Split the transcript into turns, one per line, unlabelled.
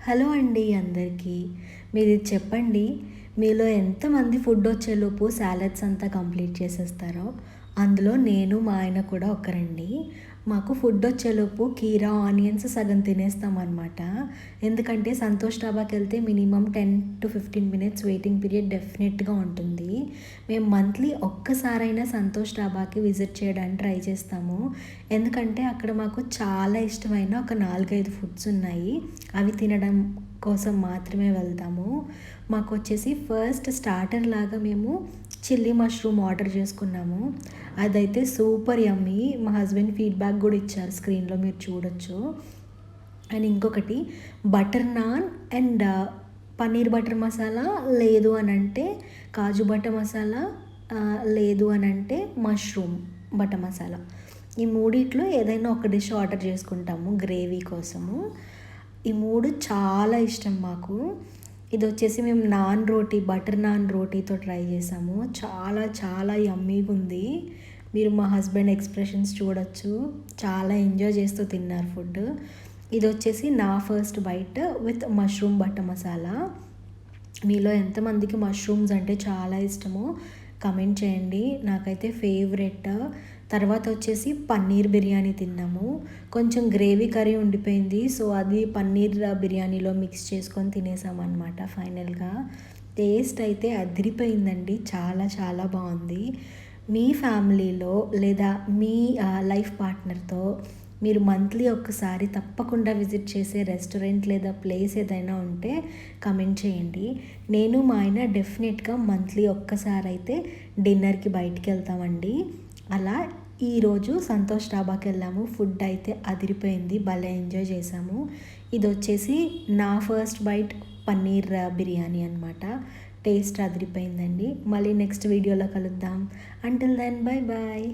Hello అండి అందరికీ. మీరు ఇది చెప్పండి, మీలో ఎంతమంది ఫుడ్ వచ్చేలోపు సాలడ్స్ అంతా కంప్లీట్ చేసేస్తారో? అందులో నేను, మా ఆయన కూడా ఒకరండి. మాకు ఫుడ్ వచ్చేలోపు కీరా, ఆనియన్స్ సగం తినేస్తామనమాట. ఎందుకంటే సంతోష్ డాబాకెళ్తే మినిమమ్ 10-15 మినిట్స్ వెయిటింగ్ పీరియడ్ డెఫినెట్‌గా ఉంటుంది. మేము మంత్లీ ఒక్కసారైనా సంతోష్ డాబాకి విజిట్ చేయడానికి ట్రై చేస్తాము. ఎందుకంటే అక్కడ మాకు చాలా ఇష్టమైన ఒక 4, 5 ఫుడ్స్ ఉన్నాయి. అవి తినడం కోసం మాత్రమే వెళ్తాము. మాకొచ్చేసి ఫస్ట్ స్టార్టర్ లాగా మేము చిల్లీ మష్రూమ్ ఆర్డర్ చేసుకున్నాము. అదైతే సూపర్ యమ్మీ. మా హస్బెండ్ ఫీడ్బ్యాక్ కూడా ఇచ్చారు, స్క్రీన్లో మీరు చూడొచ్చు. అండ్ ఇంకొకటి butter non and paneer butter masala, లేదు అని అంటే కాజు బటర్ మసాలా, లేదు అని అంటే మష్రూమ్ బటర్ మసాలా. ఈ మూడిట్లో ఏదైనా ఒక డిష్ ఆర్డర్ చేసుకుంటాము గ్రేవీ కోసము. ఈ 3 చాలా ఇష్టం మాకు. ఇది వచ్చేసి మేము నాన్ రోటీ, బటర్ నాన్ రోటీతో ట్రై చేసాము. చాలా చాలా యమ్మీగా ఉంది. మీరు మా హస్బెండ్ ఎక్స్ప్రెషన్స్ చూడొచ్చు. చాలా ఎంజాయ్ చేస్తూ తిన్నారు ఫుడ్. ఇది వచ్చేసి నా first bite with mushroom butter masala. మీలో ఎంతమందికి మష్రూమ్స్ అంటే చాలా ఇష్టమో కమెంట్ చేయండి. నాకైతే ఫేవరెట్. తర్వాత వచ్చేసి పన్నీర్ బిర్యానీ తిన్నాము. కొంచెం గ్రేవీ కర్రీ ఉండిపోయింది, సో అది పన్నీర్ బిర్యానీలో మిక్స్ చేసుకొని తినేసామన్నమాట. ఫైనల్గా టేస్ట్ అయితే అదిరిపోయిందండి. చాలా చాలా బాగుంది. మీ ఫ్యామిలీలో లేదా మీ లైఫ్ పార్ట్నర్తో మీరు మంత్లీ ఒక్కసారి తప్పకుండా విజిట్ చేసే రెస్టారెంట్ లేదా ప్లేస్ ఏదైనా ఉంటే కమెంట్ చేయండి. నేను మా ఆయన డెఫినెట్గా మంత్లీ ఒక్కసారి అయితే డిన్నర్కి బయటికి వెళ్తామండి. అలా ఈరోజు సంతోష్ డాబాకి వెళ్ళాము. ఫుడ్ అయితే అదిరిపోయింది, భలే ఎంజాయ్ చేసాము. ఇది వచ్చేసి నా ఫస్ట్ బైట్ పన్నీర్ బిర్యానీ అనమాట. టేస్ట్ అదిరిపోయిందండి. మళ్ళీ నెక్స్ట్ వీడియోలో కలుద్దాం. Until then bye bye.